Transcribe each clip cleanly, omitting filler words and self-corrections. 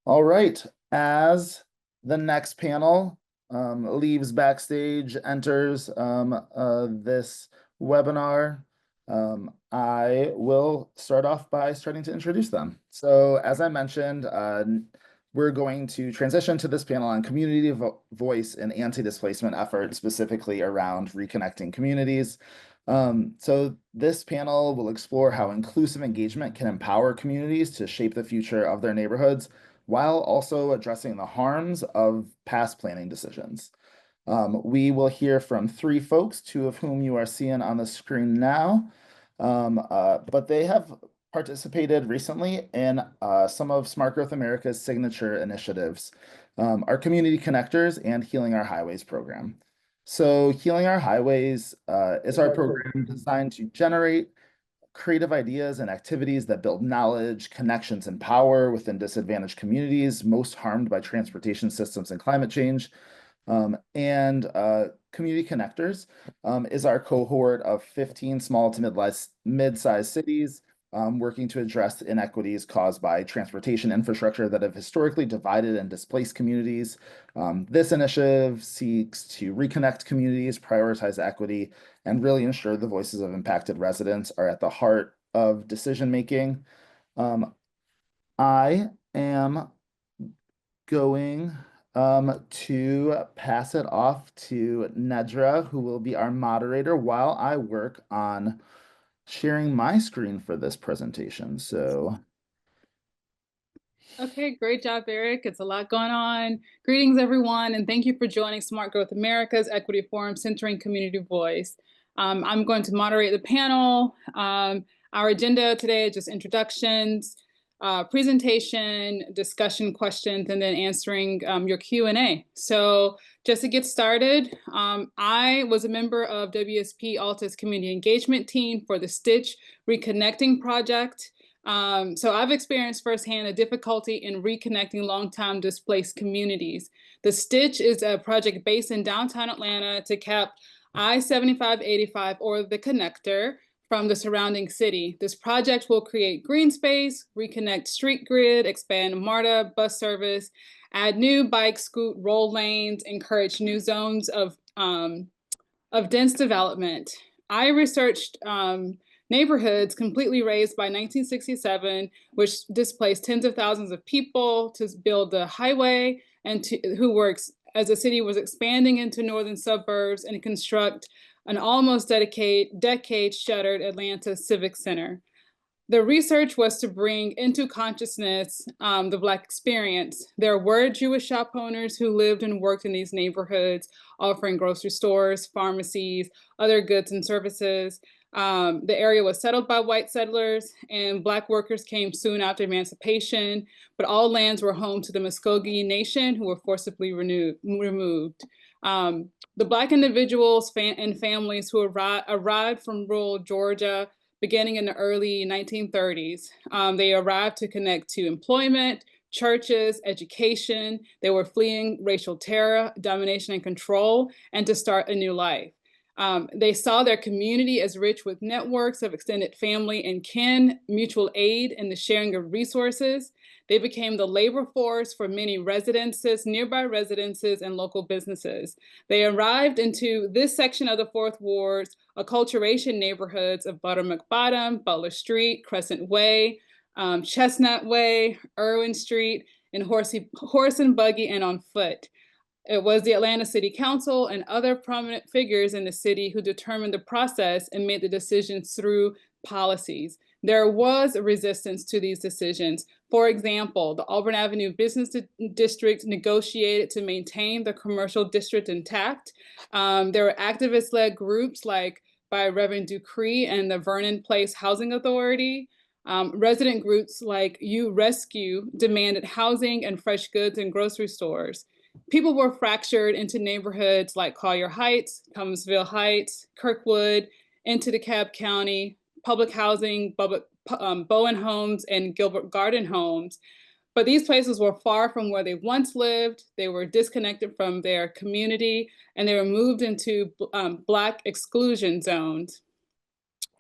All right, as the next panel leaves backstage, enters this webinar, I will start off by starting to introduce them. So as I mentioned, we're going to transition to this panel on community voice and anti-displacement efforts, specifically around reconnecting communities. So this panel will explore how inclusive engagement can empower communities to shape the future of their neighborhoods, while also addressing the harms of past planning decisions. We will hear from three folks, two of whom you are seeing on the screen now, but they have participated recently in some of Smart Growth America's signature initiatives, our Community Connectors and Healing Our Highways program. So Healing Our Highways is our program designed to generate creative ideas and activities that build knowledge, connections, and power within disadvantaged communities most harmed by transportation systems and climate change. And Community Connectors is our cohort of 15 small to mid-sized cities working to address inequities caused by transportation infrastructure that have historically divided and displaced communities. This initiative seeks to reconnect communities, prioritize equity, and really ensure the voices of impacted residents are at the heart of decision making. I am going to pass it off to Nedra, who will be our moderator while I work on sharing my screen for this presentation. So, Okay, great job, Eric. It's a lot going on. Greetings, everyone, and thank you for joining Smart Growth America's Equity Forum Centering Community Voice. I'm going to moderate the panel. Our agenda today is just introductions, presentation, discussion questions, and then answering your Q&A. So just to get started, I was a member of WSP Alta's community engagement team for the Stitch Reconnecting project. So I've experienced firsthand the difficulty in reconnecting long-time displaced communities. The Stitch is a project based in downtown Atlanta to cap I-75/85, or the connector, from the surrounding city. This project will create green space, reconnect street grid, expand MARTA bus service, add new bike, scoot, roll lanes, encourage new zones of dense development. I researched neighborhoods completely razed by 1967, which displaced tens of thousands of people to build the highway, and as the city was expanding into northern suburbs and construct an almost decade shuttered Atlanta Civic Center. The research was to bring into consciousness the Black experience. There were Jewish shop owners who lived and worked in these neighborhoods, offering grocery stores, pharmacies, other goods and services. The area was settled by white settlers, and Black workers came soon after emancipation, but all lands were home to the Muskogee Nation, who were forcibly removed. The Black individuals and families who arrived from rural Georgia beginning in the early 1930s. They arrived to connect to employment, churches, education. They were fleeing racial terror, domination, and control, and to start a new life. They saw their community as rich with networks of extended family and kin, mutual aid, and the sharing of resources. They became the labor force for many nearby residences, and local businesses. They arrived into this section of the Fourth Ward's acculturation neighborhoods of Buttermilk Bottom, Butler Street, Crescent Way, Chestnut Way, Irwin Street, and horse and buggy and on foot. It was the Atlanta City Council and other prominent figures in the city who determined the process and made the decisions through policies. There was a resistance to these decisions. For example, the Auburn Avenue Business District negotiated to maintain the commercial district intact. There were activist-led groups like by Reverend Dupree and the Vernon Place Housing Authority. Resident groups like You Rescue demanded housing and fresh goods in grocery stores. People were fractured into neighborhoods like Collier Heights, Thomasville Heights, Kirkwood, into DeKalb County, public housing, Bowen Homes, and Gilbert Garden Homes. But these places were far from where they once lived. They were disconnected from their community, and they were moved into Black exclusion zones.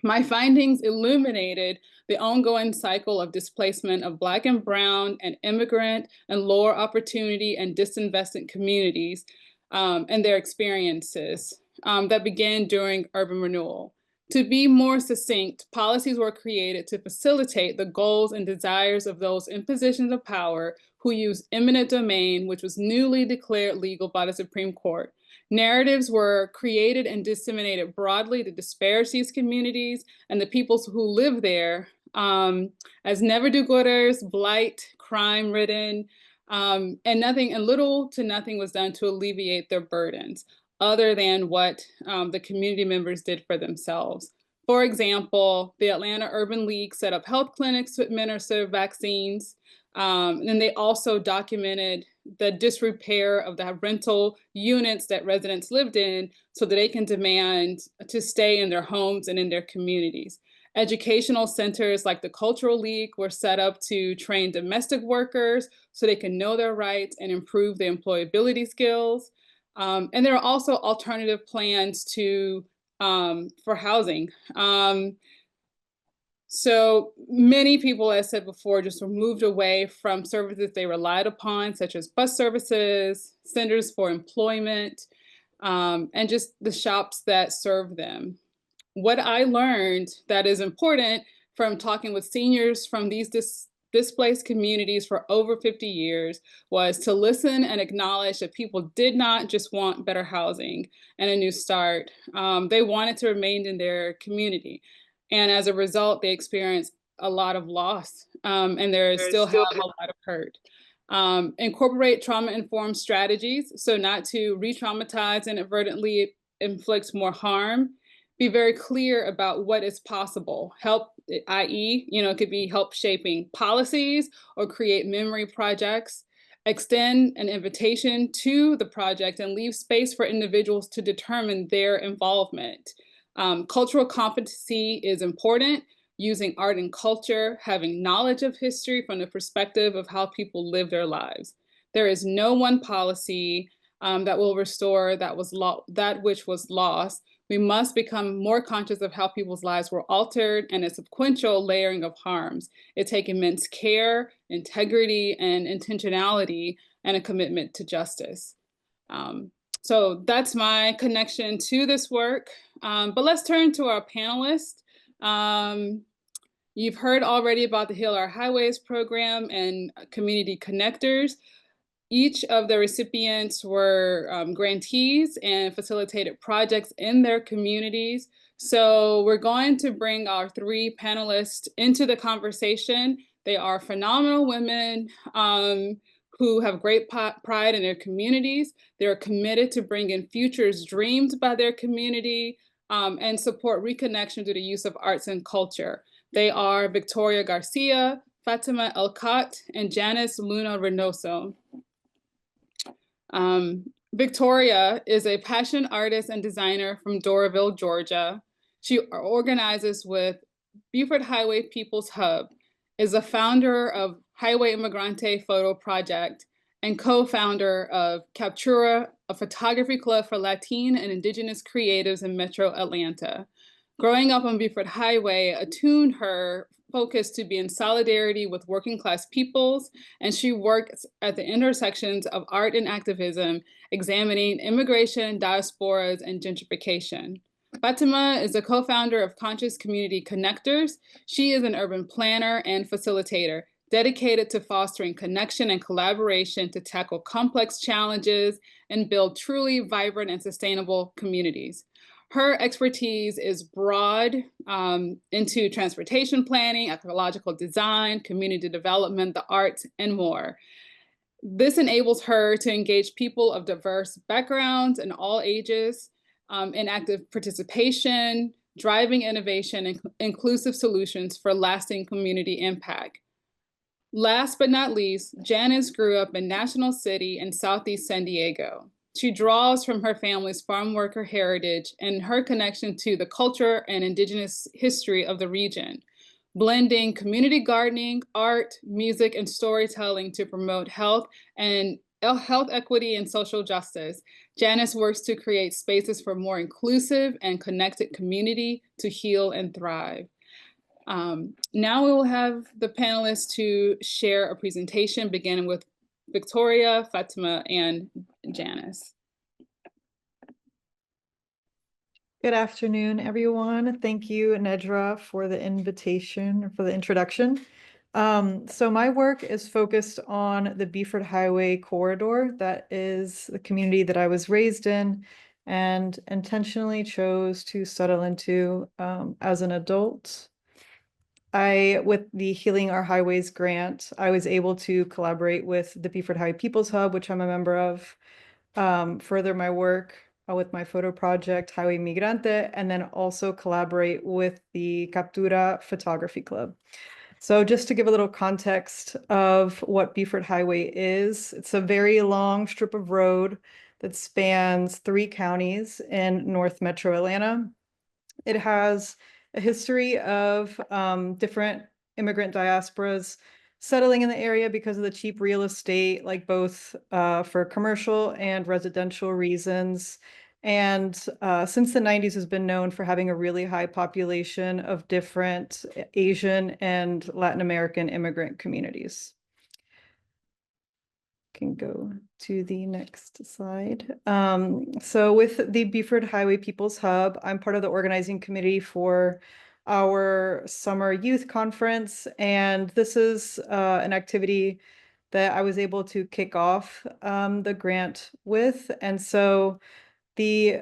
My findings illuminated the ongoing cycle of displacement of Black and Brown and immigrant and lower opportunity and disinvested communities and their experiences that began during urban renewal. To be more succinct, policies were created to facilitate the goals and desires of those in positions of power who use eminent domain, which was newly declared legal by the Supreme Court. Narratives were created and disseminated broadly to disparage these communities and the peoples who live there as never-do-gooders, blight, crime-ridden, and little to nothing was done to alleviate their burdens, other than what the community members did for themselves. For example, the Atlanta Urban League set up health clinics to administer vaccines. And they also documented the disrepair of the rental units that residents lived in so that they can demand to stay in their homes and in their communities. Educational centers like the Cultural League were set up to train domestic workers so they can know their rights and improve their employability skills. And there are also alternative plans for housing. So many people, as I said before, just were moved away from services they relied upon, such as bus services, centers for employment, and just the shops that serve them. What I learned that is important from talking with seniors from these displaced communities for over 50 years was to listen and acknowledge that people did not just want better housing and a new start. They wanted to remain in their community. And as a result, they experienced a lot of loss and they still have a lot of hurt. Incorporate trauma-informed strategies, so not to re-traumatize and inadvertently inflict more harm. Be very clear about what is possible. Help, i.e., it could be help shaping policies or create memory projects. Extend an invitation to the project and leave space for individuals to determine their involvement. Cultural competency is important, using art and culture, having knowledge of history from the perspective of how people live their lives. There is no one policy that will restore that which was lost. We must become more conscious of how people's lives were altered and a sequential layering of harms. It takes immense care, integrity, and intentionality, and a commitment to justice. So that's my connection to this work. But let's turn to our panelists. You've heard already about the Heal Our Highways program and community connectors. Each of the recipients were grantees and facilitated projects in their communities. So we're going to bring our three panelists into the conversation. They are phenomenal women who have great pride in their communities. They're committed to bringing futures dreamed by their community and support reconnection through the use of arts and culture. They are Victoria Garcia, Fatima Elkat, and Janice Luna Reynoso. Victoria is a passion artist and designer from Doraville, Georgia. She organizes with Beaufort Highway People's Hub, is a founder of Highway Immigrante Photo Project, and co-founder of Captura, a photography club for Latin and Indigenous creatives in Metro Atlanta. Growing up on Beaufort Highway attuned her focus to be in solidarity with working class peoples, and she works at the intersections of art and activism, examining immigration, diasporas, and gentrification. Fatima is a co-founder of Conscious Community Connectors. She is an urban planner and facilitator, dedicated to fostering connection and collaboration to tackle complex challenges and build truly vibrant and sustainable communities. Her expertise is broad into transportation planning, ecological design, community development, the arts, and more. This enables her to engage people of diverse backgrounds and all ages in active participation, driving innovation and inclusive solutions for lasting community impact. Last but not least, Janice grew up in National City in Southeast San Diego. She draws from her family's farm worker heritage and her connection to the culture and indigenous history of the region, blending community gardening, art, music, and storytelling to promote health and health equity and social justice. Janice works to create spaces for more inclusive and connected community to heal and thrive. Now we will have the panelists to share a presentation, beginning with Victoria, Fatima, and Janice. Good afternoon, everyone. Thank you, Nedra, for the invitation, or for the introduction. So my work is focused on the Beaufort Highway corridor. That is the community that I was raised in and intentionally chose to settle into as an adult. With the Healing Our Highways grant, I was able to collaborate with the Beaufort Highway People's Hub, which I'm a member of, further my work with my photo project, Highway Migrante, and then also collaborate with the Captura Photography Club. So just to give a little context of what Beaufort Highway is, it's a very long strip of road that spans 3 counties in North Metro Atlanta. It has a history of different immigrant diasporas settling in the area because of the cheap real estate, like both for commercial and residential reasons. And since the 90s has been known for having a really high population of different Asian and Latin American immigrant communities. Can go to the next slide. So with the Beaufort Highway People's Hub, I'm part of the organizing committee for our summer youth conference. And this is an activity that I was able to kick off the grant with. And so the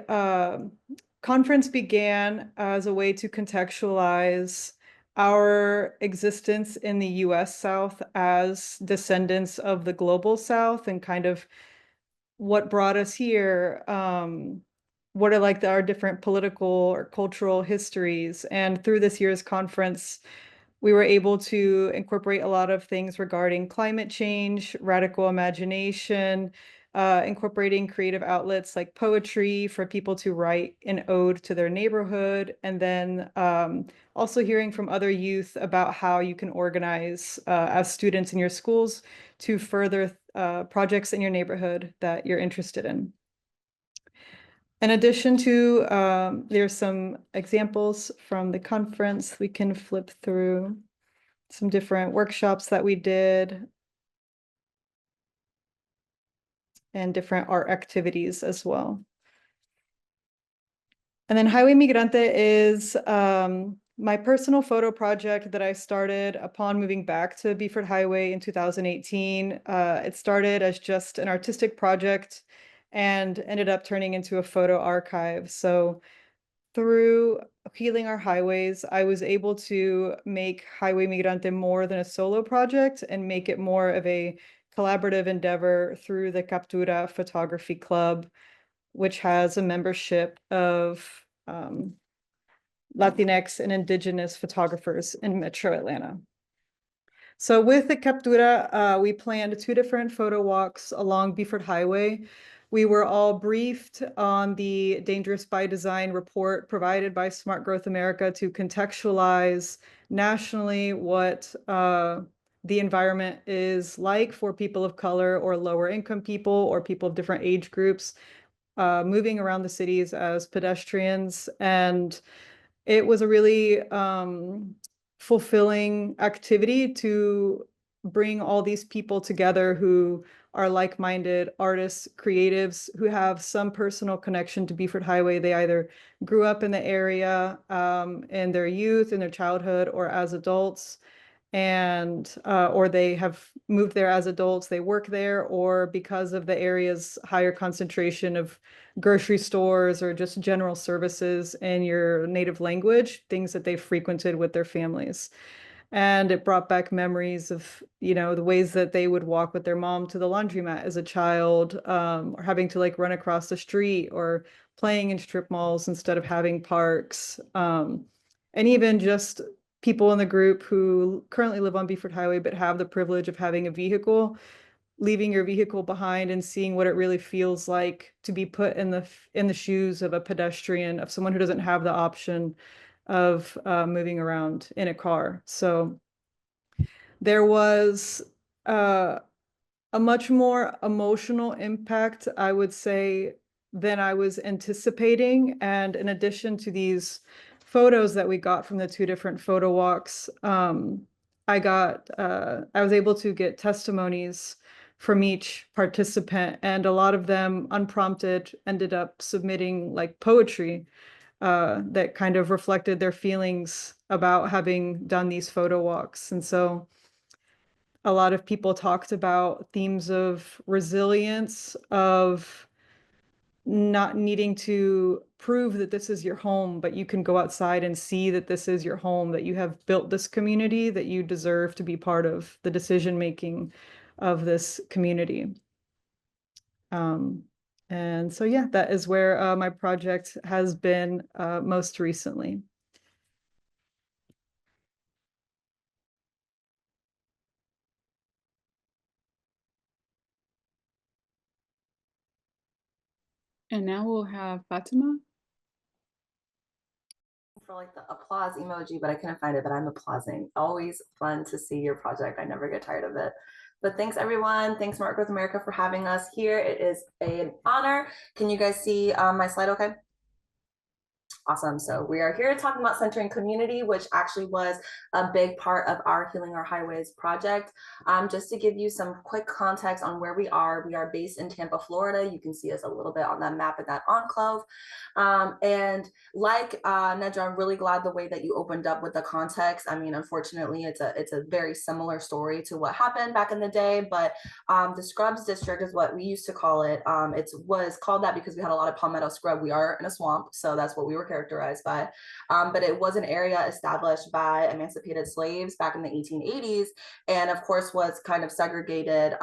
conference began as a way to contextualize our existence in the US South as descendants of the global South and kind of what brought us here, what are like our different political or cultural histories. And through this year's conference, we were able to incorporate a lot of things regarding climate change, radical imagination, incorporating creative outlets like poetry for people to write an ode to their neighborhood, and then also hearing from other youth about how you can organize as students in your schools to further projects in your neighborhood that you're interested in. In addition to, there's some examples from the conference. We can flip through some different workshops that we did and different art activities as well. And then Highway Migrante is my personal photo project that I started upon moving back to Beaufort Highway in 2018. It started as just an artistic project and ended up turning into a photo archive. So through Healing Our Highways, I was able to make Highway Migrante more than a solo project and make it more of a collaborative endeavor through the Captura Photography Club, which has a membership of Latinx and Indigenous photographers in Metro Atlanta. So with the Captura, we planned 2 different photo walks along Beaufort Highway. We were all briefed on the Dangerous by Design report provided by Smart Growth America to contextualize nationally what the environment is like for people of color or lower income people or people of different age groups moving around the cities as pedestrians. And it was a really fulfilling activity to bring all these people together who are like-minded artists, creatives, who have some personal connection to Beaufort Highway. They either grew up in the area in their youth, in their childhood, or as adults, and or they have moved there as adults, they work there, or because of the area's higher concentration of grocery stores or just general services in your native language, things that they've frequented with their families. And it brought back memories of, the ways that they would walk with their mom to the laundromat as a child, or having to like run across the street, or playing in strip malls instead of having parks. And even just people in the group who currently live on Beaufort Highway but have the privilege of having a vehicle, leaving your vehicle behind and seeing what it really feels like to be put in the shoes of a pedestrian, of someone who doesn't have the option of moving around in a car. So there was a a much more emotional impact, I would say, than I was anticipating. And in addition to these photos that we got from the 2 different photo walks, I was able to get testimonies from each participant, and a lot of them, unprompted, ended up submitting like poetry that kind of reflected their feelings about having done these photo walks. And so a lot of people talked about themes of resilience, of not needing to prove that this is your home, but you can go outside and see that this is your home, that you have built this community, that you deserve to be part of the decision making of this community. And so, yeah, that is where my project has been most recently. And now we'll have Fatima. For like the applause emoji, but I couldn't find it, but I'm applauding. Always fun to see your project. I never get tired of it. But thanks everyone. Thanks Smart Growth America for having us here. It is an honor. Can you guys see my slide okay? Awesome. So we are here talking about centering community, which actually was a big part of our Healing Our Highways project. Just to give you some quick context on where we are based in Tampa, Florida. You can see us a little bit on that map in that enclave. And like Nedra, I'm really glad the way that you opened up with the context. I mean, unfortunately, it's a very similar story to what happened back in the day, but the Scrubs District is what we used to call it. It was called that because we had a lot of palmetto scrub. We are in a swamp, so that's what we were characterized by. But it was an area established by emancipated slaves back in the 1880s, and of course was kind of segregated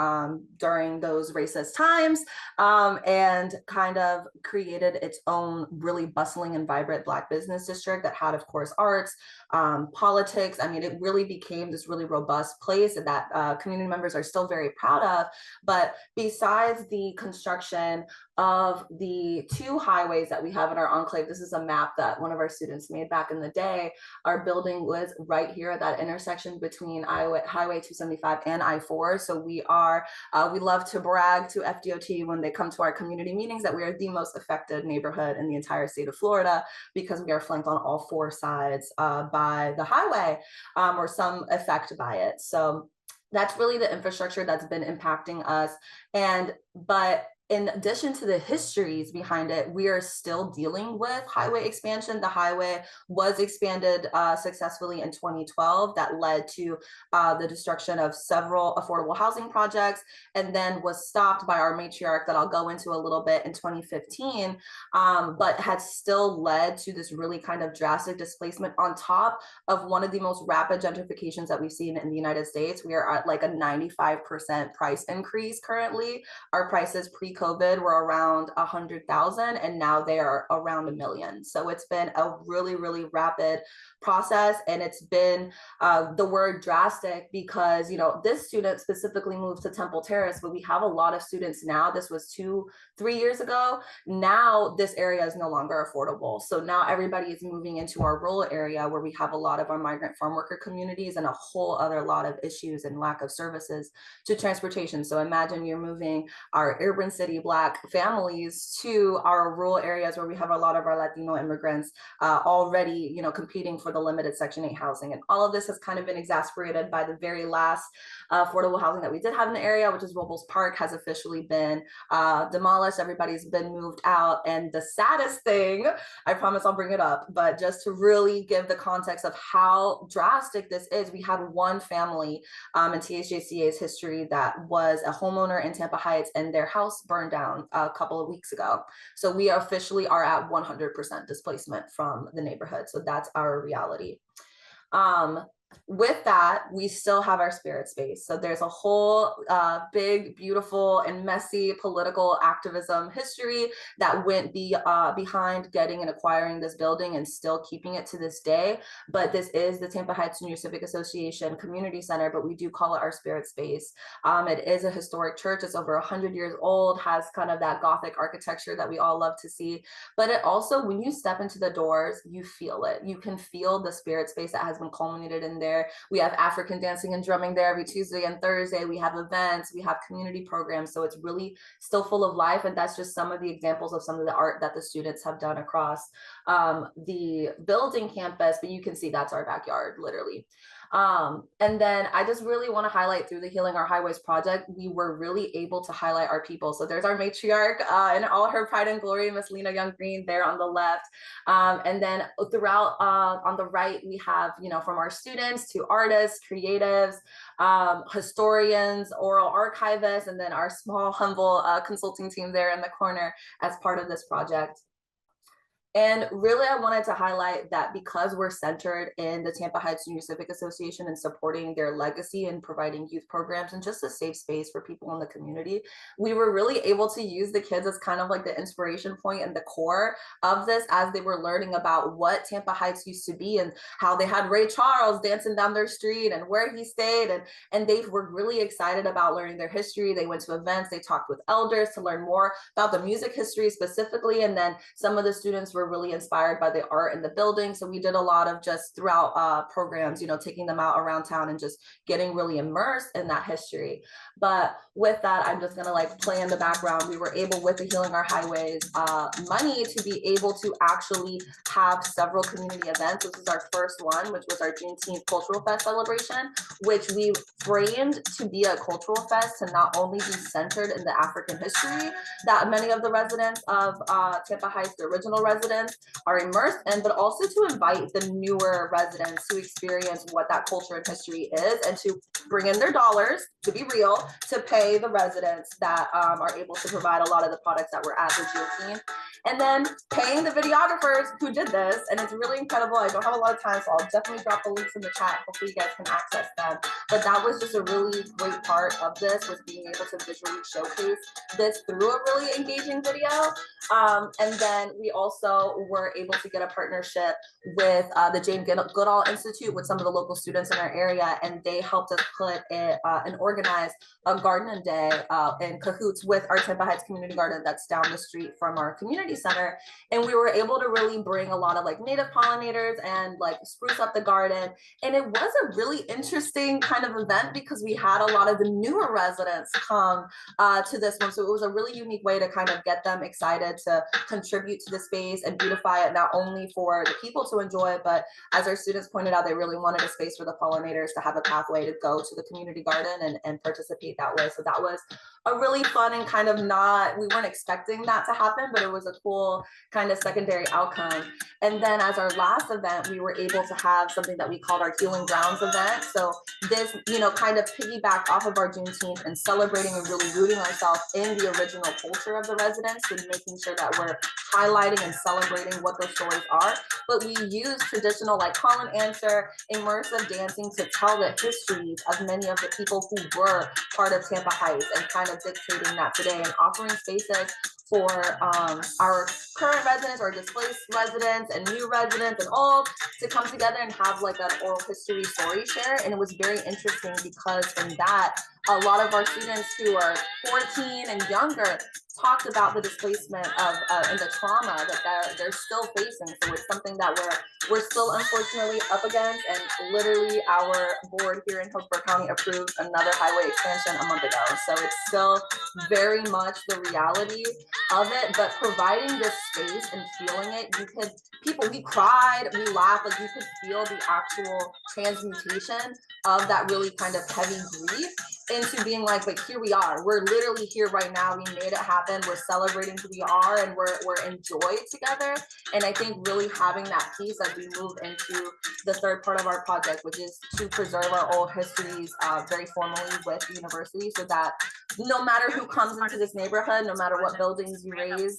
during those racist times, and kind of created its own really bustling and vibrant Black business district that had, of course, arts, politics. I mean, it really became this really robust place that community members are still very proud of. But besides the construction of the 2 highways that we have in our enclave, this is a map that one of our students made back in the day. Our building was right here at that intersection between Highway 275 and I-4. So we love to brag to FDOT when they come to our community meetings that we are the most affected neighborhood in the entire state of Florida, because we are flanked on all 4 sides by the highway, or some effect by it. So that's really the infrastructure that's been impacting us. But in addition to the histories behind it, we are still dealing with highway expansion. The highway was expanded successfully in 2012. That led to the destruction of several affordable housing projects, and then was stopped by our matriarch that I'll go into a little bit in 2015, but had still led to this really kind of drastic displacement on top of one of the most rapid gentrifications that we've seen in the United States. We are at like a 95% price increase currently. Our prices pre-COVID were around 100,000, and now they are around 1 million. So it's been a really, really rapid process, and it's been the word drastic because, you know, this student specifically moved to Temple Terrace, but we have a lot of students now. This was 2-3 years ago. Now this area is no longer affordable. So now everybody is moving into our rural area where we have a lot of our migrant farm worker communities and a whole other lot of issues and lack of services to transportation. So imagine you're moving our urban city Black families to our rural areas where we have a lot of our Latino immigrants already, you know, competing for the limited Section 8 housing. And all of this has kind of been exacerbated by the very last affordable housing that we did have in the area, which is Robles Park, has officially been demolished. Everybody's been moved out. And the saddest thing, I promise I'll bring it up, but just to really give the context of how drastic this is, we had one family in THJCA's history that was a homeowner in Tampa Heights, and their house burned down a couple of weeks ago. So we officially are at 100% displacement from the neighborhood. So that's our reality. With that, we still have our spirit space. So there's a whole big, beautiful, and messy political activism history that went behind getting and acquiring this building and still keeping it to this day. But this is the Tampa Heights Junior Civic Association Community Center, but we do call it our spirit space. It is a historic church. It's over 100 years old, has kind of that Gothic architecture that we all love to see. But it also, when you step into the doors, you feel it. You can feel the spirit space that has been culminated in there. We have African dancing and drumming there every Tuesday and Thursday. We have events, we have community programs. So it's really still full of life. And that's just some of the examples of some of the art that the students have done across the building campus. But you can see that's our backyard, literally. And then I just really want to highlight through the Healing Our Highways project, we were really able to highlight our people. So there's our matriarch in all her pride and glory, Miss Lena Young Green there on the left. And then throughout on the right, we have, you know, from our students to artists, creatives, historians, oral archivists, and then our small, humble consulting team there in the corner as part of this project. And really, I wanted to highlight that because we're centered in the Tampa Heights Junior Civic Association and supporting their legacy and providing youth programs and just a safe space for people in the community, we were really able to use the kids as kind of like the inspiration point and the core of this as they were learning about what Tampa Heights used to be and how they had Ray Charles dancing down their street and where he stayed. And they were really excited about learning their history. They went to events, they talked with elders to learn more about the music history specifically. And then some of the students were really inspired by the art in the building. So we did a lot of just throughout programs, you know, taking them out around town and just getting really immersed in that history. But with that, I'm just gonna like play in the background. We were able with the Healing Our Highways money to be able to actually have several community events. This is our first one, which was our Juneteenth Cultural Fest celebration, which we framed to be a cultural fest to not only be centered in the African history that many of the residents of Tampa Heights, the original residents, are immersed in, but also to invite the newer residents to experience what that culture and history is and to bring in their dollars, to be real, to pay the residents that are able to provide a lot of the products that were at the Juneteenth. And then paying the videographers who did this, and it's really incredible. I don't have a lot of time, so I'll definitely drop the links in the chat. Hopefully you guys can access them. But that was just a really great part of this, was being able to visually showcase this through a really engaging video. And then we also were able to get a partnership with the Jane Goodall Institute with some of the local students in our area, and they helped us put and organize a garden day in cahoots with our Tampa Heights Community Garden that's down the street from our community center. And we were able to really bring a lot of like native pollinators and like spruce up the garden. And it was a really interesting kind of event because we had a lot of the newer residents come to this one. So it was a really unique way to kind of get them excited to contribute to the space and beautify it, not only for the people to enjoy, but as our students pointed out, they really wanted a space for the pollinators to have a pathway to go to the community garden and participate that way. So that was a really fun and kind of we weren't expecting that to happen, but it was a cool kind of secondary outcome. And then as our last event, we were able to have something that we called our Healing Grounds event. So this, you know, kind of piggyback off of our Juneteenth and celebrating and really rooting ourselves in the original culture of the residents and making sure that we're highlighting and celebrating what those stories are. But we use traditional like call and answer, immersive dancing to tell the histories of many of the people who were part of Tampa Heights and kind of dictating that today and offering spaces for our current residents or displaced residents and new residents and all to come together and have like an oral history story share. And it was very interesting because from that, a lot of our students who are 14 and younger talked about the displacement of and the trauma that they're still facing. So it's something that we're still unfortunately up against. And literally our board here in Hillsborough County approved another highway expansion a month ago. So it's still very much the reality of it, but providing this space and feeling it, we cried, we laughed, like you could feel the actual transmutation of that really kind of heavy grief into being like, but here we are, we're literally here right now, we made it happen, we're celebrating who we are, and we're in joy together. And I think really having that piece as we move into the third part of our project, which is to preserve our old histories very formally with the university, so that no matter who comes into this neighborhood, no matter what buildings you raise,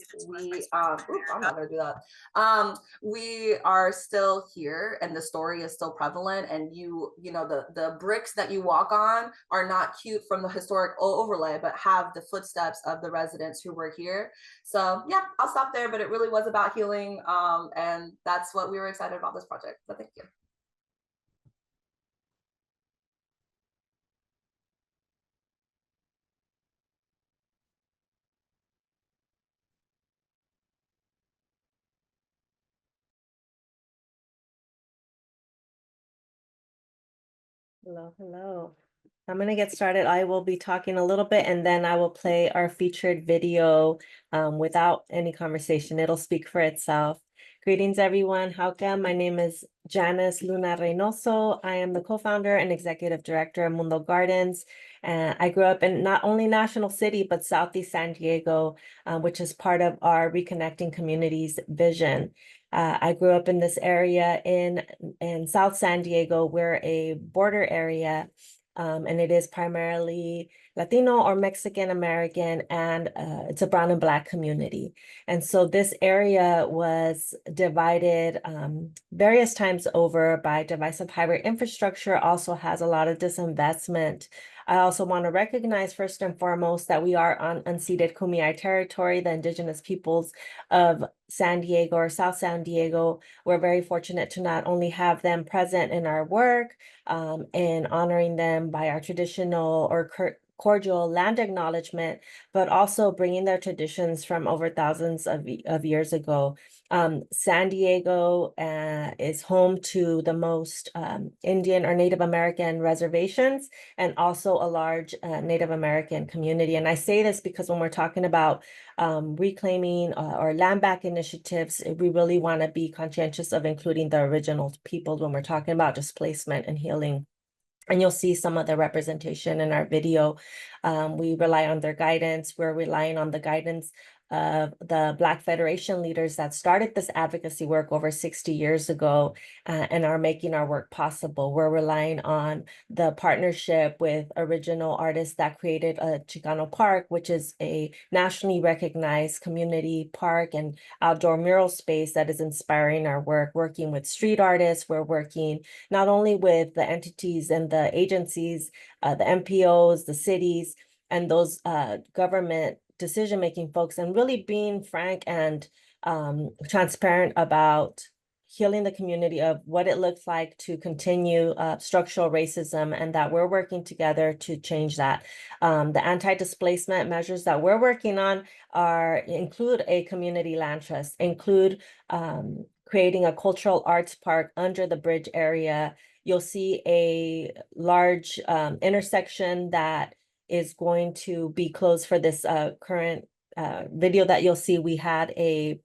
I'm not gonna do that. We are still here and the story is still prevalent, and you know, the bricks that you walk on are not cute from the historic overlay, but have the footsteps of the residents who were here. So yeah, I'll stop there, but it really was about healing. And that's what we were excited about this project. So thank you. Hello, hello. I'm going to get started. I will be talking a little bit and then I will play our featured video without any conversation. It'll speak for itself. Greetings, everyone. Howka. My name is Janice Luna Reynoso. I am the co-founder and executive director of Mundo Gardens. I grew up in not only National City, but Southeast San Diego, which is part of our Reconnecting Communities vision. I grew up in this area in South San Diego. We're a border area, and it is primarily Latino or Mexican American, and it's a brown and Black community. And so this area was divided various times over by divisive highway infrastructure, also has a lot of disinvestment. I also want to recognize first and foremost that we are on unceded Kumeyaay territory, the indigenous peoples of San Diego or South San Diego. We're very fortunate to not only have them present in our work and honoring them by our traditional or cordial land acknowledgement, but also bringing their traditions from over thousands of years ago. San Diego is home to the most Indian or Native American reservations and also a large Native American community. And I say this because when we're talking about reclaiming or land back initiatives, we really want to be conscientious of including the original peoples when we're talking about displacement and healing. And you'll see some of the representation in our video. We rely on their guidance. We're relying on the guidance of the Black Federation leaders that started this advocacy work over 60 years ago and are making our work possible. We're relying on the partnership with original artists that created a Chicano Park, which is a nationally recognized community park and outdoor mural space that is inspiring our work, working with street artists. We're working not only with the entities and the agencies, the MPOs, the cities, and those government decision-making folks, and really being frank and transparent about healing the community of what it looks like to continue structural racism, and that we're working together to change that. The anti-displacement measures that we're working on include a community land trust, include creating a cultural arts park under the bridge area. You'll see a large intersection that is going to be closed for this current video that you'll see. We had a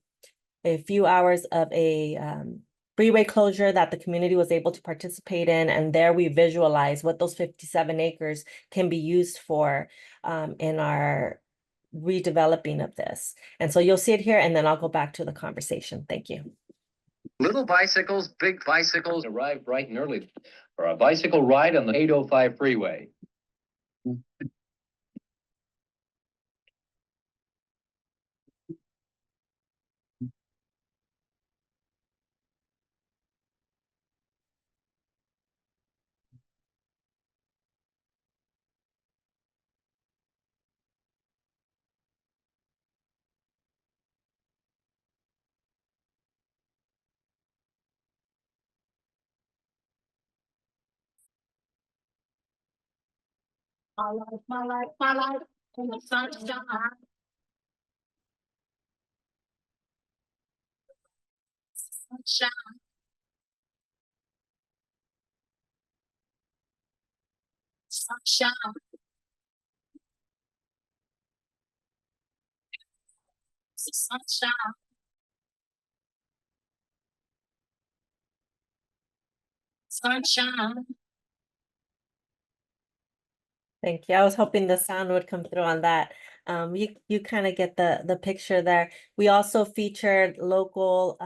few hours of a freeway closure that the community was able to participate in, and there we visualize what those 57 acres can be used for in our redeveloping of this. And so you'll see it here, and then I'll go back to the conversation. Thank you. Little bicycles, big bicycles arrived bright and early for a bicycle ride on the 805 freeway. My life in the sunshine. Sunshine. Sunshine. Sunshine. Sunshine. Thank you. I was hoping the sound would come through on that. You kind of get the picture there. We also featured local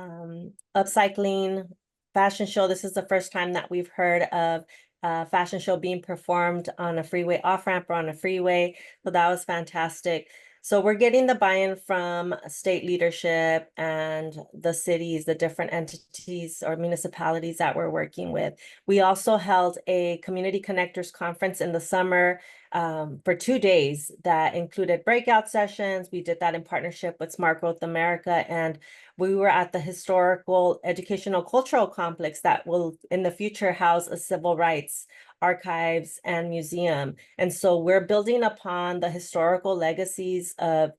upcycling fashion show. This is the first time that we've heard of a fashion show being performed on a freeway off-ramp or on a freeway. So that was fantastic. So we're getting the buy-in from state leadership and the cities, the different entities or municipalities that we're working with. We also held a community connectors conference in the summer for 2 days that included breakout sessions. We did that in partnership with Smart Growth America, and we were at the historical educational cultural complex that will in the future house a civil rights archives and museum. And so we're building upon the historical legacies of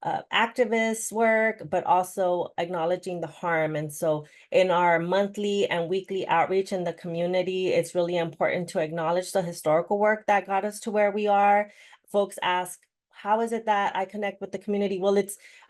activist work, but also acknowledging the harm. And so in our monthly and weekly outreach in the community, it's really important to acknowledge the historical work that got us to where we are. Folks ask, how is it that I connect with the community? Well,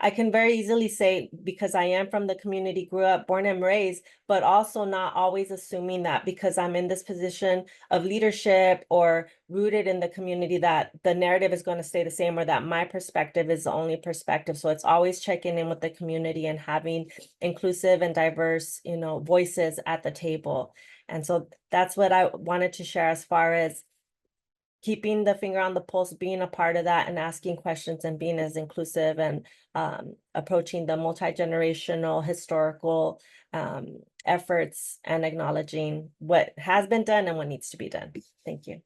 I can very easily say, because I am from the community, grew up, born and raised, but also not always assuming that because I'm in this position of leadership or rooted in the community that the narrative is going to stay the same, or that my perspective is the only perspective. So it's always checking in with the community and having inclusive and diverse, voices at the table. And so that's what I wanted to share as far as keeping the finger on the pulse, being a part of that and asking questions and being as inclusive and approaching the multi-generational historical efforts and acknowledging what has been done and what needs to be done. Thank you.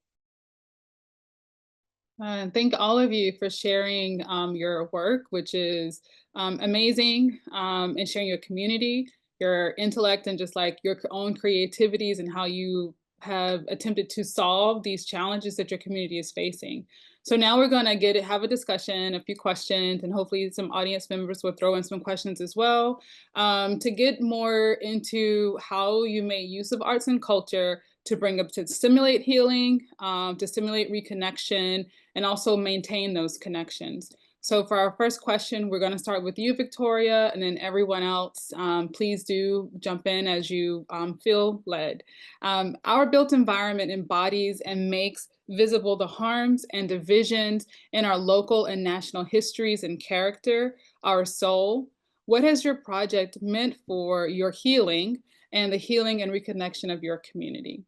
Thank all of you for sharing your work, which is amazing, and sharing your community, your intellect, and just like your own creativities and how you have attempted to solve these challenges that your community is facing. So now we're going to have a discussion, a few questions, and hopefully some audience members will throw in some questions as well, to get more into how you make use of arts and culture to stimulate healing, to stimulate reconnection, and also maintain those connections. So for our first question, we're going to start with you, Victoria, and then everyone else, please do jump in as you feel led. Our built environment embodies and makes visible the harms and divisions in our local and national histories and character, our soul. What has your project meant for your healing and the healing and reconnection of your community?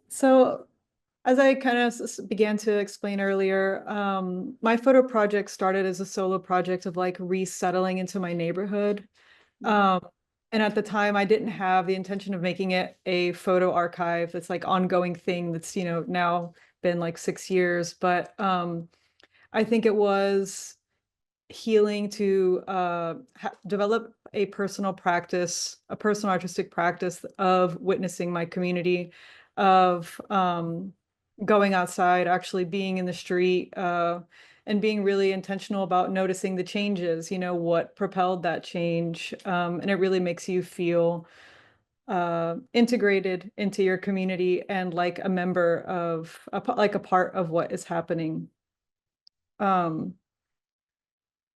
So as I kind of began to explain earlier, my photo project started as a solo project of like resettling into my neighborhood. And at the time I didn't have the intention of making it a photo archive that's like ongoing thing that's, now been like 6 years. But I think it was healing to develop a personal practice, a personal artistic practice of witnessing my community, of going outside, actually being in the street, and being really intentional about noticing the changes, what propelled that change. And it really makes you feel integrated into your community and like a member of, like a part of what is happening.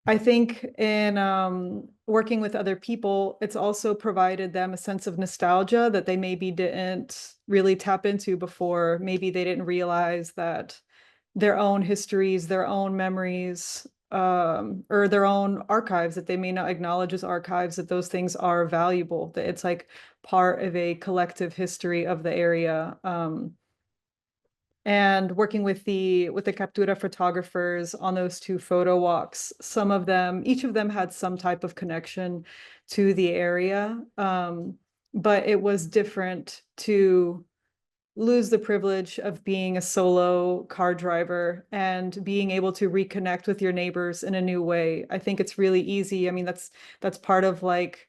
I think in working with other people, it's also provided them a sense of nostalgia that they maybe didn't really tap into before. Maybe they didn't realize that their own histories, their own memories, or their own archives that they may not acknowledge as archives, that those things are valuable, that it's like part of a collective history of the area. And working with the captura photographers on those 2 photo walks, each of them had some type of connection to the area, but it was different to lose the privilege of being a solo car driver and being able to reconnect with your neighbors in a new way. I think it's really easy. I mean, that's part of like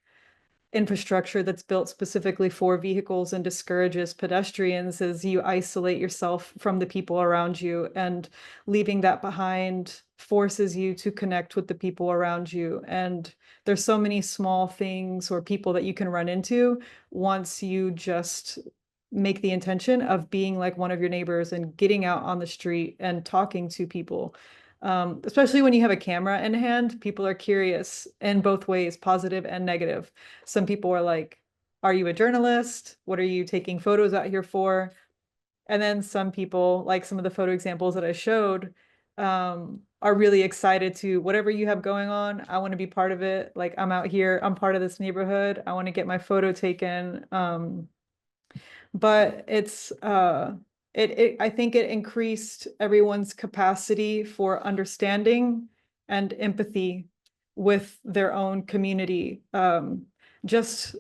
infrastructure that's built specifically for vehicles and discourages pedestrians, is you isolate yourself from the people around you, and leaving that behind forces you to connect with the people around you. And there's so many small things or people that you can run into once you just make the intention of being like one of your neighbors and getting out on the street and talking to people. Especially when you have a camera in hand, people are curious in both ways, positive and negative. Some people are like, are you a journalist? What are you taking photos out here for? And then some people, like some of the photo examples that I showed, are really excited to, whatever you have going on, I want to be part of it. Like, I'm out here, I'm part of this neighborhood, I want to get my photo taken. But it's I think it increased everyone's capacity for understanding and empathy with their own community. Just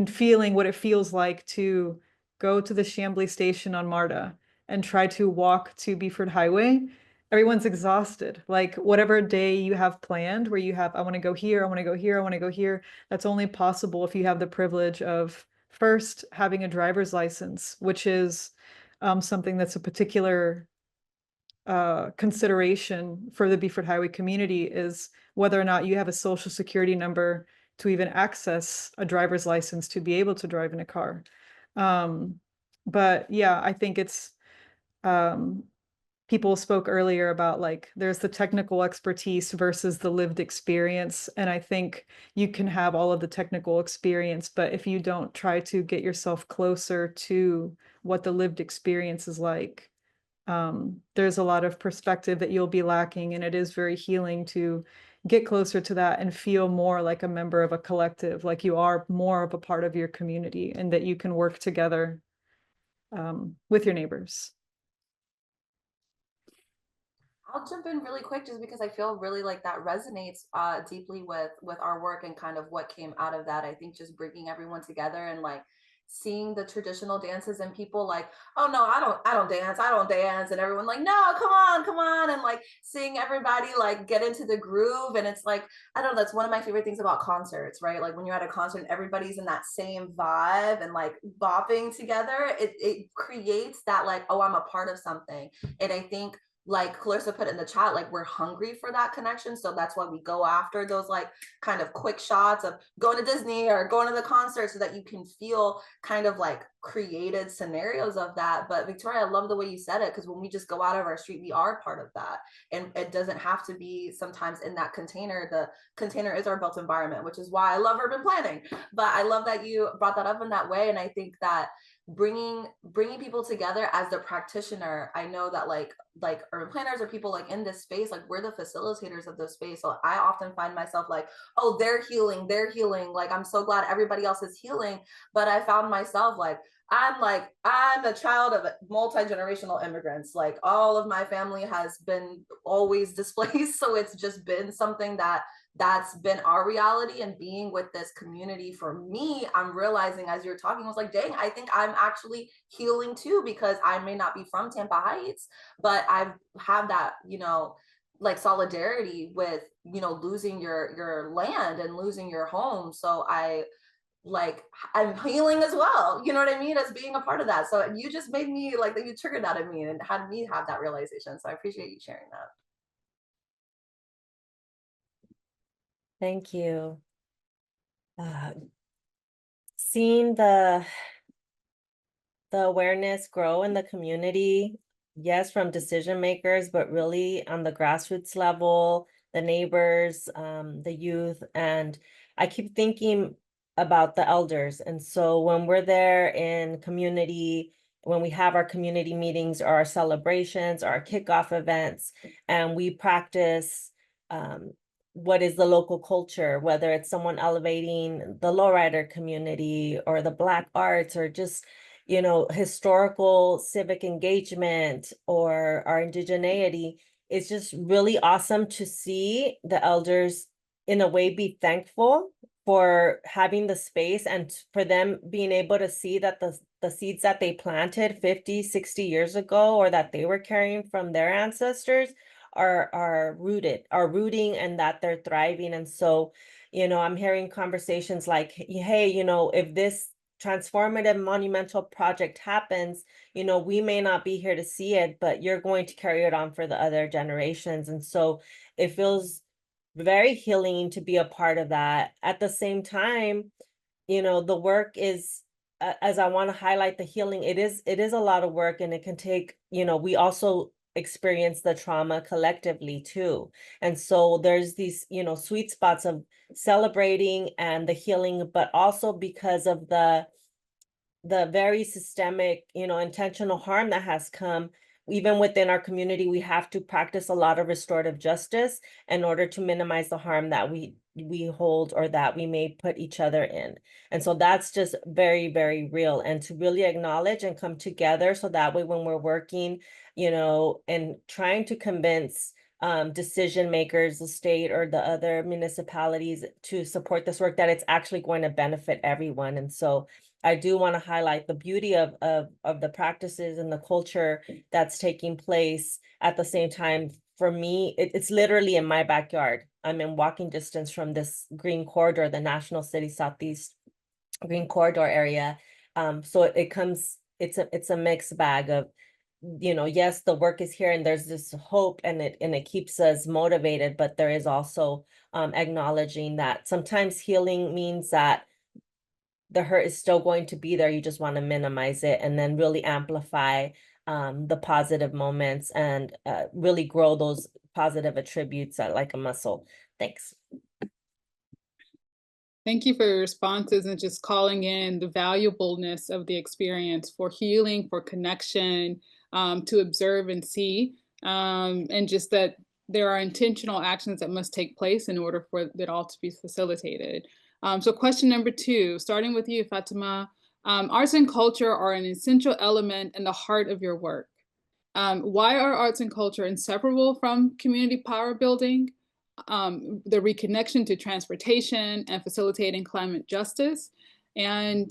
feeling what it feels like to go to the Chambly station on MARTA and try to walk to Beeford Highway. Everyone's exhausted. Like, whatever day you have planned where you have, I want to go here, I want to go here, I want to go here, that's only possible if you have the privilege of first having a driver's license, which is something that's a particular consideration for the Beaufort Highway community is whether or not you have a social security number to even access a driver's license to be able to drive in a car. But yeah, I think it's, people spoke earlier about like, there's the technical expertise versus the lived experience. And I think you can have all of the technical experience, but if you don't try to get yourself closer to what the lived experience is like, there's a lot of perspective that you'll be lacking, and it is very healing to get closer to that and feel more like a member of a collective, like you are more of a part of your community and that you can work together with your neighbors. I'll jump in really quick just because I feel really like that resonates deeply with our work and kind of what came out of that. I think just bringing everyone together and like seeing the traditional dances and people like, oh no, I don't dance, and everyone like, no, come on, and like seeing everybody like get into the groove. And it's like, I don't know, that's one of my favorite things about concerts, right? Like when you're at a concert and everybody's in that same vibe and like bopping together, it creates that like, oh, I'm a part of something. And I think, like Clarissa put in the chat, like we're hungry for that connection. So that's why we go after those like kind of quick shots of going to Disney or going to the concert so that you can feel kind of like created scenarios of that. But Victoria, I love the way you said it, because when we just go out of our street, we are part of that. And it doesn't have to be sometimes in that container. The container is our built environment, which is why I love urban planning. But I love that you brought that up in that way. And I think that bringing people together as the practitioner, I know that like urban planners or people like in this space, like we're the facilitators of this space. So I often find myself like, oh, they're healing, like I'm so glad everybody else is healing. But I found myself like, I'm a child of multi-generational immigrants. Like all of my family has been always displaced. So it's just been something that's been our reality. And being with this community, for me, I'm realizing as you're talking, I was like, dang, I think I'm actually healing too, because I may not be from Tampa Heights, but I've had that, you know, like solidarity with, you know, losing your land and losing your home. So I'm healing as well, you know what I mean, as being a part of that. So you just made me like, you triggered that in me and had me have that realization. So I appreciate you sharing that. Thank you. Seeing the awareness grow in the community, yes, from decision makers, but really on the grassroots level, the neighbors, the youth. And I keep thinking about the elders. And so when we're there in community, when we have our community meetings or our celebrations or our kickoff events, and we practice what is the local culture, whether it's someone elevating the lowrider community or the Black arts or just, you know, historical civic engagement or our indigeneity. It's just really awesome to see the elders in a way be thankful for having the space and for them being able to see that the seeds that they planted 50, 60 years ago or that they were carrying from their ancestors are rooting, and that they're thriving. And so, you know, I'm hearing conversations like, hey, you know, if this transformative monumental project happens, you know, we may not be here to see it, but you're going to carry it on for the other generations. And so it feels very healing to be a part of that. At the same time, you know, the work is, as I want to highlight the healing, it is a lot of work, and it can take, you know, we also experience the trauma collectively too. And so there's these, you know, sweet spots of celebrating and the healing, but also because of the very systemic, you know, intentional harm that has come, even within our community, we have to practice a lot of restorative justice in order to minimize the harm that we hold or that we may put each other in. And so that's just very, very real. And to really acknowledge and come together so that way when we're working, you know, and trying to convince decision makers, the state or the other municipalities to support this work, that it's actually going to benefit everyone. And so I do want to highlight the beauty of the practices and the culture that's taking place. At the same time, for me, it's literally in my backyard. I'm in walking distance from this green corridor, the National City Southeast Green Corridor area. So it's a mixed bag of yes, the work is here and there's this hope and it keeps us motivated, but there is also acknowledging that sometimes healing means that the hurt is still going to be there. You just want to minimize it and then really amplify the positive moments and really grow those positive attributes like a muscle. Thanks. Thank you for your responses and just calling in the valuableness of the experience for healing, for connection, to observe and see, and just that there are intentional actions that must take place in order for it all to be facilitated. So question number 2, starting with you, Fatima. Arts and culture are an essential element in the heart of your work. Why are arts and culture inseparable from community power building, the reconnection to transportation and facilitating climate justice? And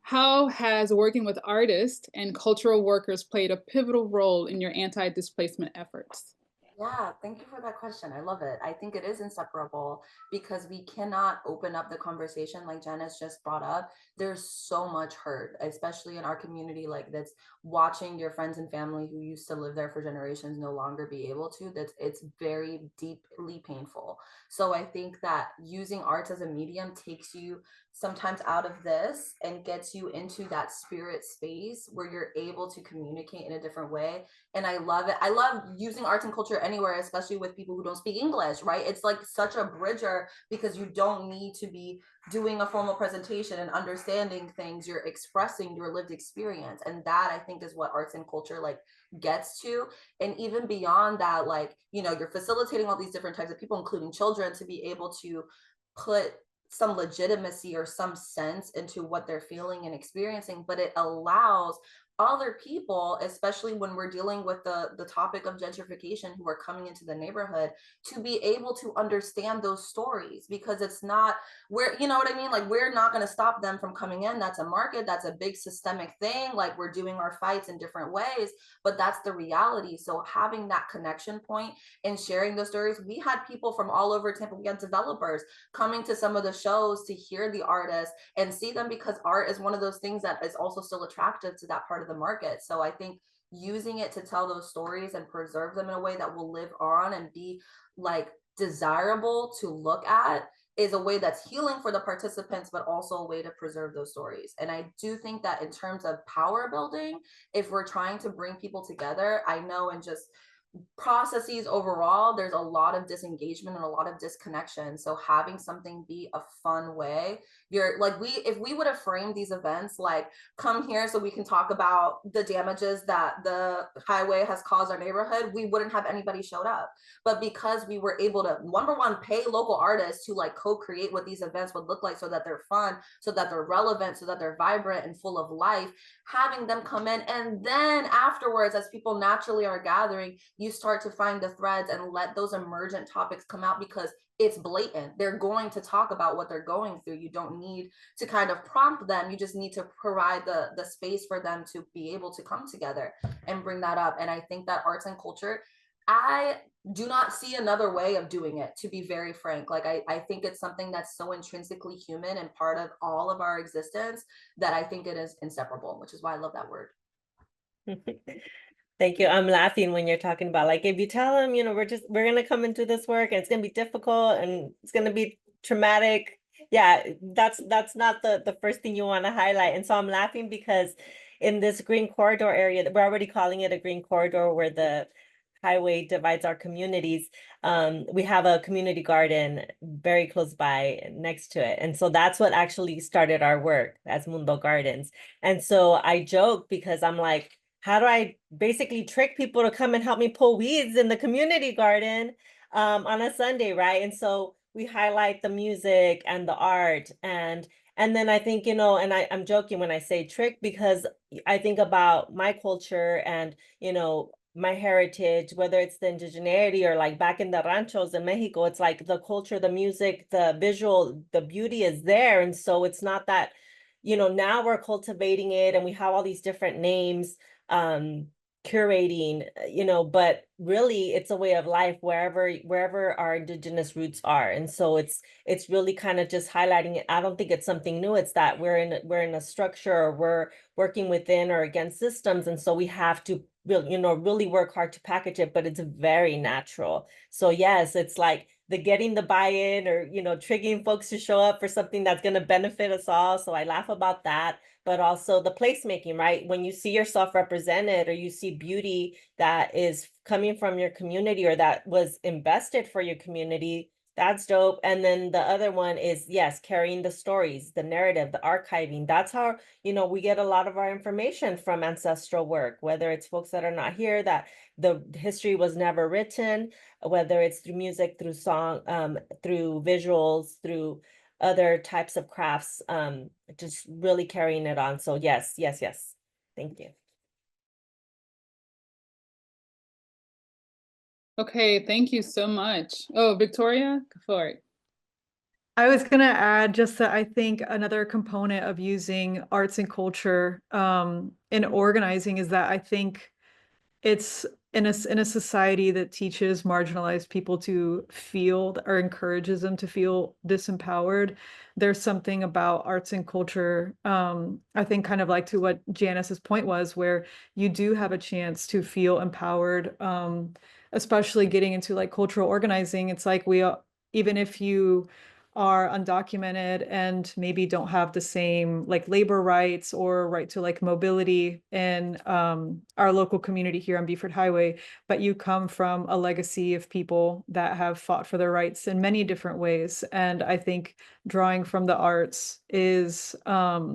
how has working with artists and cultural workers played a pivotal role in your anti-displacement efforts? Yeah, thank you for that question. I love it. I think it is inseparable because we cannot open up the conversation like Janice just brought up. There's so much hurt, especially in our community, like that's watching your friends and family who used to live there for generations no longer be able to. It's very deeply painful. So I think that using arts as a medium takes you sometimes out of this and gets you into that spirit space where you're able to communicate in a different way. And I love it. I love using arts and culture anywhere, especially with people who don't speak English, right? It's like such a bridger because you don't need to be doing a formal presentation and understanding things. You're expressing your lived experience. And that I think is what arts and culture like gets to. And even beyond that, like, you're facilitating all these different types of people, including children, to be able to put some legitimacy or some sense into what they're feeling and experiencing, but it allows other people, especially when we're dealing with the topic of gentrification, who are coming into the neighborhood, to be able to understand those stories, because it's not where, you know what I mean? Like, we're not going to stop them from coming in. That's a market. That's a big systemic thing. Like, we're doing our fights in different ways, but that's the reality. So having that connection point and sharing those stories, we had people from all over Tampa. We had developers coming to some of the shows to hear the artists and see them, because art is one of those things that is also still attractive to that part of the market. So I think using it to tell those stories and preserve them in a way that will live on and be like desirable to look at is a way that's healing for the participants, but also a way to preserve those stories. And I do think that in terms of power building, if we're trying to bring people together, I know in just processes overall, there's a lot of disengagement and a lot of disconnection. So having something be a fun way, you're like, if we would have framed these events like, come here so we can talk about the damages that the highway has caused our neighborhood, we wouldn't have anybody showed up. But because we were able to, number one, pay local artists to like co-create what these events would look like, so that they're fun, so that they're relevant, so that they're vibrant and full of life, having them come in, and then afterwards, as people naturally are gathering, you start to find the threads and let those emergent topics come out, because it's blatant. They're going to talk about what they're going through. You don't need to kind of prompt them. You just need to provide the space for them to be able to come together and bring that up. And I think that arts and culture, I do not see another way of doing it, to be very frank. Like, I think it's something that's so intrinsically human and part of all of our existence that I think it is inseparable, which is why I love that word. Thank you. I'm laughing when you're talking about, like, if you tell them, we're going to come into this work and it's going to be difficult and it's going to be traumatic. Yeah, that's not the first thing you want to highlight. And so I'm laughing because in this green corridor area, we're already calling it a green corridor where the highway divides our communities. We have a community garden very close by next to it. And so that's what actually started our work as Mundo Gardens. And so I joke because I'm like, how do I basically trick people to come and help me pull weeds in the community garden on a Sunday, right? And so we highlight the music and the art, and then I think, and I'm joking when I say trick, because I think about my culture and, my heritage, whether it's the indigeneity or like back in the ranchos in Mexico, it's like the culture, the music, the visual, the beauty is there. And so it's not that, now we're cultivating it and we have all these different names. curating, but really it's a way of life wherever our indigenous roots are. And so it's really kind of just highlighting it. I don't think it's something new. It's that we're in a structure, or we're working within or against systems. And so we have to really work hard to package it, but it's very natural. So yes, it's like getting the buy-in, or, triggering folks to show up for something that's going to benefit us all. So I laugh about that. But also the placemaking, right? When you see yourself represented, or you see beauty that is coming from your community, or that was invested for your community, that's dope. And then the other one is, yes, carrying the stories, the narrative, the archiving. That's how, we get a lot of our information from ancestral work, whether it's folks that are not here, that the history was never written, whether it's through music, through song, through visuals, through other types of crafts, just really carrying it on. So yes. Thank you. Okay, thank you so much. Oh, Victoria, go for it. I was going to add just that I think another component of using arts and culture in organizing is that I think it's in a society that teaches marginalized people to feel, or encourages them to feel disempowered. There's something about arts and culture, I think, kind of like to what Janice's point was, where you do have a chance to feel empowered, especially getting into like cultural organizing. It's like even if you are undocumented and maybe don't have the same like labor rights or right to like mobility in our local community here on Beeford Highway, but you come from a legacy of people that have fought for their rights in many different ways. And I think drawing from the arts is a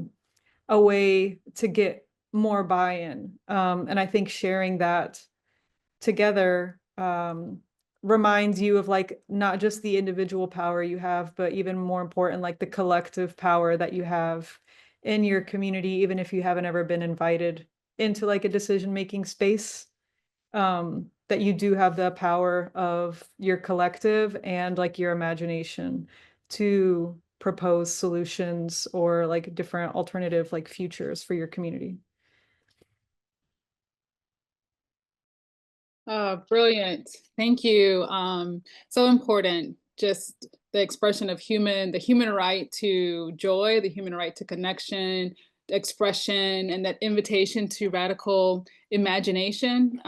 way to get more buy-in. And I think sharing that together reminds you of like not just the individual power you have, but even more important, like the collective power that you have in your community, even if you haven't ever been invited into like a decision-making space, that you do have the power of your collective and like your imagination to propose solutions or like different alternative like futures for your community. Brilliant. Thank you. So important. Just the expression of the human right to joy, the human right to connection, expression, and that invitation to radical imagination.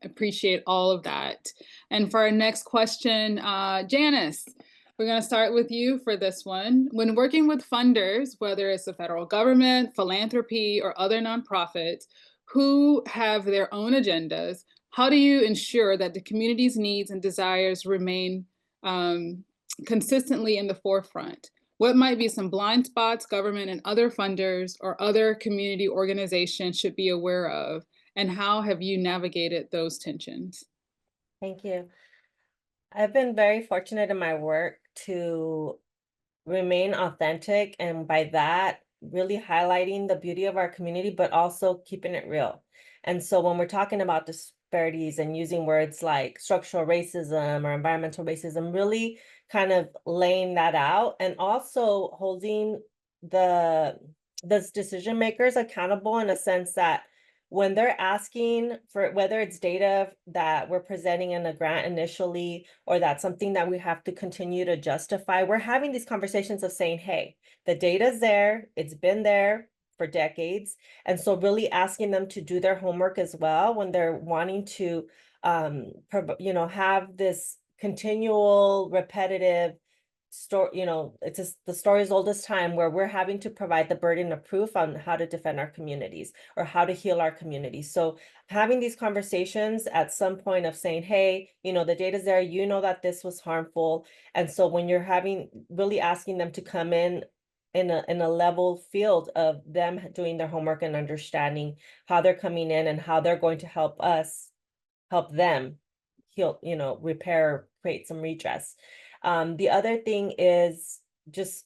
Appreciate all of that. And for our next question, Janice, we're going to start with you for this one. When working with funders, whether it's the federal government, philanthropy, or other nonprofits who have their own agendas, how do you ensure that the community's needs and desires remain consistently in the forefront? What might be some blind spots government and other funders or other community organizations should be aware of? And how have you navigated those tensions? Thank you. I've been very fortunate in my work to remain authentic, and by that, really highlighting the beauty of our community, but also keeping it real. And so when we're talking about disparities and using words like structural racism or environmental racism, really kind of laying that out, and also holding the decision makers accountable in a sense that when they're asking for, whether it's data that we're presenting in a grant initially, or that's something that we have to continue to justify, we're having these conversations of saying, hey, the data's there, it's been there for decades. And so really asking them to do their homework as well when they're wanting to, have this continual repetitive story, it's just the story's oldest time, where we're having to provide the burden of proof on how to defend our communities or how to heal our communities. So having these conversations at some point of saying, hey, the data's there, that this was harmful. And so when you're really asking them to come in a level field of them doing their homework and understanding how they're coming in and how they're going to help them heal, repair, create some redress. The other thing is just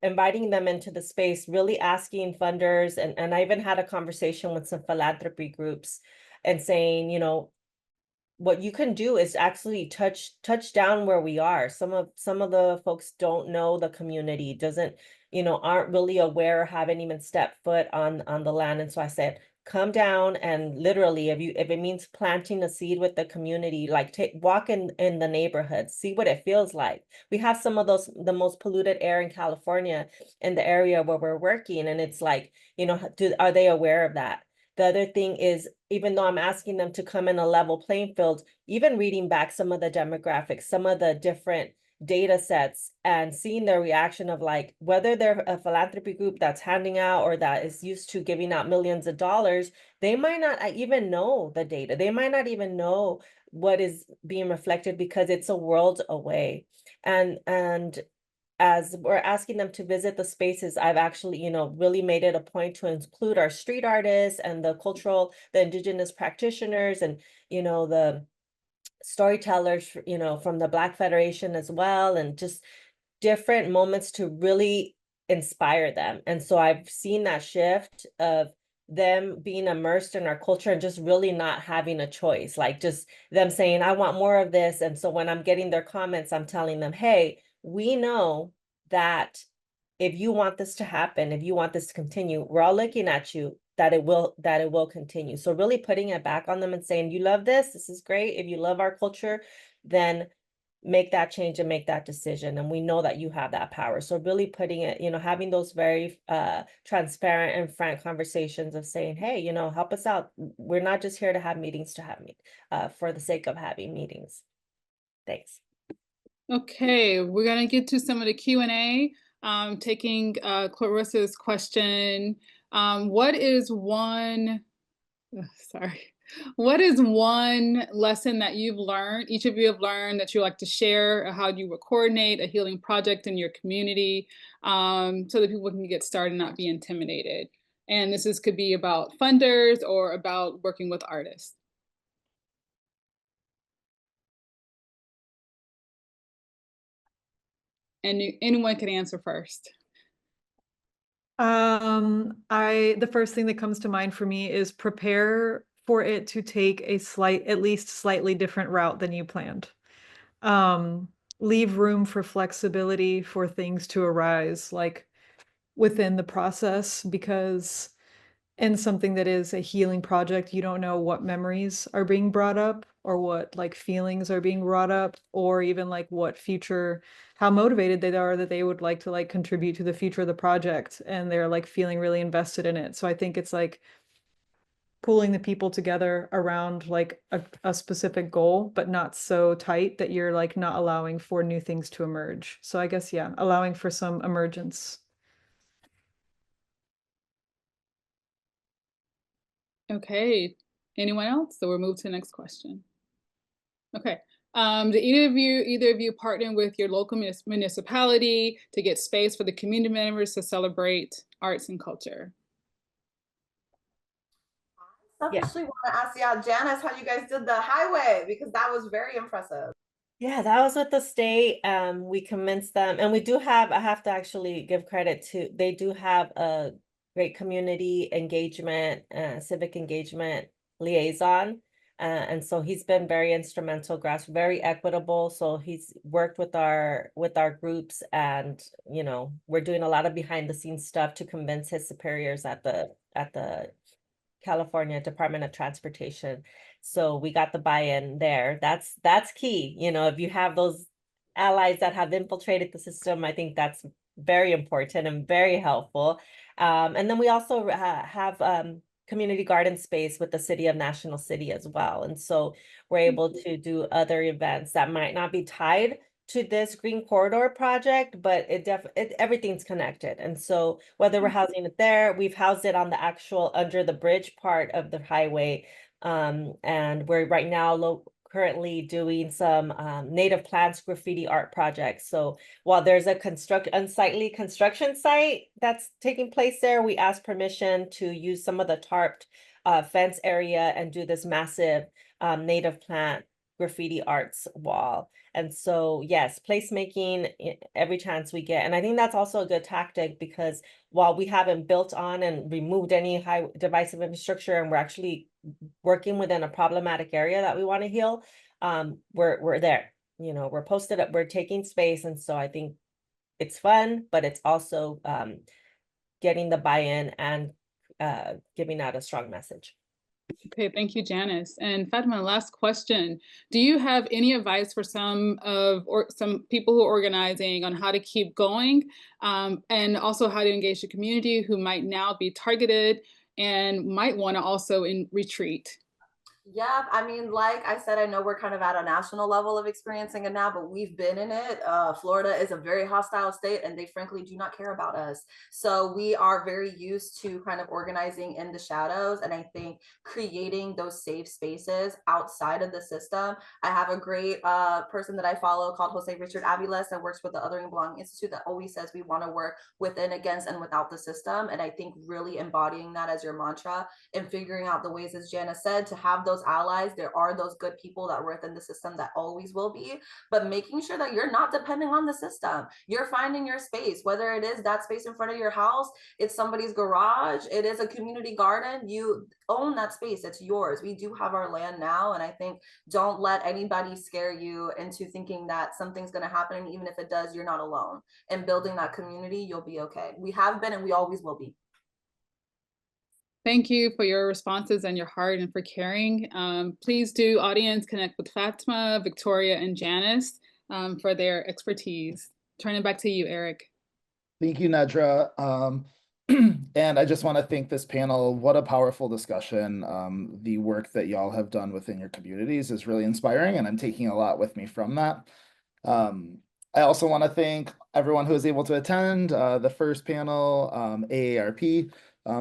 inviting them into the space, really asking funders, and I even had a conversation with some philanthropy groups and saying, what you can do is actually touch down where we are. Some of the folks don't know the community, aren't really aware or haven't even stepped foot on the land. And so I said, come down and literally, if it means planting a seed with the community, like walk in the neighborhood, see what it feels like. We have some of the most polluted air in California in the area where we're working, and it's like, you know, are they aware of that? The other thing is, even though I'm asking them to come in a level playing field, even reading back some of the demographics, some of the different data sets, and seeing their reaction of like whether they're a philanthropy group that's handing out or that is used to giving out millions of dollars, they might not even know the data. They might not even know what is being reflected because it's a world away. And as we're asking them to visit the spaces, I've actually, you know, really made it a point to include our street artists and the indigenous practitioners, and, you know, the storytellers, you know, from the Black Federation as well, and just different moments to really inspire them. And so I've seen that shift of them being immersed in our culture and just really not having a choice, like just them saying, I want more of this. And so when I'm getting their comments, I'm telling them, hey, we know that if you want this to happen, if you want this to continue, we're all looking at you, that it will continue. So really putting it back on them and saying, you love this is great. If you love our culture, then make that change and make that decision. And we know that you have that power. So really putting it, you know, having those very transparent and frank conversations of saying, hey, you know, help us out. We're not just here to have meetings for the sake of having meetings. Thanks. Okay, we're gonna get to some of the Q&A. Taking Clarissa's question. What is one lesson that you've learned, each of you have learned, that you like to share, how you would coordinate a healing project in your community, so that people can get started and not be intimidated? And could be about funders or about working with artists. And anyone can answer first. The first thing that comes to mind for me is prepare for it to take at least slightly different route than you planned. Leave room for flexibility for things to arise, like within the process, because in something that is a healing project, you don't know what memories are being brought up or what like feelings are being brought up, or even like how motivated they are that they would like to like contribute to the future of the project, and they're like feeling really invested in it. So I think it's like pulling the people together around like a specific goal, but not so tight that you're like not allowing for new things to emerge. So I guess, yeah, allowing for some emergence. Okay, anyone else? So we'll move to the next question. Okay, do either of you partner with your local municipality to get space for the community members to celebrate arts and culture? Selfishly want to ask y'all, Janice, how you guys did the highway, because that was very impressive. Yeah, that was with the state. We convinced them, and I have to actually give credit to, they do have a great community engagement, civic engagement liaison. And so he's been very instrumental, very equitable. So he's worked with our groups, and, you know, we're doing a lot of behind the scenes stuff to convince his superiors at the California Department of Transportation. So we got the buy-in there. That's key. You know, if you have those allies that have infiltrated the system, I think that's very important and very helpful. And then we also have community garden space with the city of National City as well. And so we're able to do other events that might not be tied to this Green Corridor project, but everything's connected. And so whether we're housing it there, we've housed it on the actual under the bridge part of the highway. And we're right now currently doing some native plants graffiti art projects. So while there's a unsightly construction site that's taking place there, we asked permission to use some of the tarped fence area and do this massive native plant graffiti arts wall. And so, yes, placemaking every chance we get. And I think that's also a good tactic, because while we haven't built on and removed any high divisive infrastructure, and we're actually working within a problematic area that we want to heal, we're there. You know, we're posted up, we're taking space. And so I think it's fun, but it's also getting the buy-in and giving out a strong message. Okay, thank you, Janice. And Fatima, last question. Do you have any advice for some people who are organizing on how to keep going, and also how to engage the community who might now be targeted and might want to also retreat? Yeah, I mean, like I said, I know we're kind of at a national level of experiencing it now, but we've been in it. Florida is a very hostile state, and they frankly do not care about us. So we are very used to kind of organizing in the shadows, and I think creating those safe spaces outside of the system. I have a great person that I follow called Jose Richard Aviles that works with the Othering Belonging Institute that always says we want to work within, against, and without the system. And I think really embodying that as your mantra and figuring out the ways, as Jana said, to have those allies. There are those good people that were within the system that always will be, but making sure that you're not depending on the system. You're finding your space, whether it is that space in front of your house, it's somebody's garage, it is a community garden. You own that space, it's yours. We do have our land now, and I think don't let anybody scare you into thinking that something's going to happen, and even if it does, you're not alone. And building that community, you'll be okay. We have been and we always will be. Thank you for your responses and your heart and for caring. Please do, audience, connect with Fatima, Victoria, and Janice for their expertise. Turn it back to you, Eric. Thank you, Nedra. And I just want to thank this panel. What a powerful discussion. The work that y'all have done within your communities is really inspiring, and I'm taking a lot with me from that. I also want to thank everyone who was able to attend the first panel, AARP,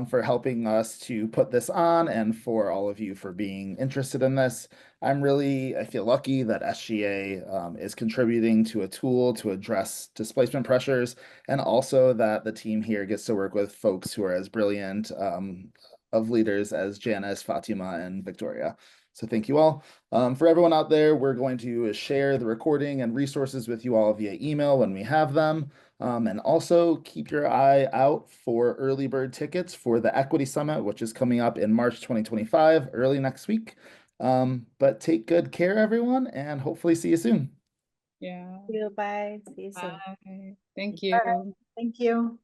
for helping us to put this on, and for all of you for being interested in this. I feel lucky that SGA is contributing to a tool to address displacement pressures, and also that the team here gets to work with folks who are as brilliant of leaders as Janice, Fatima, and Victoria. So thank you all. For everyone out there, we're going to share the recording and resources with you all via email when we have them. And also keep your eye out for early bird tickets for the Equity Summit, which is coming up in March 2025, early next week. But take good care, everyone, and hopefully see you soon. Yeah. Thank you. Bye. See you soon. Bye. Thank you. Thank you.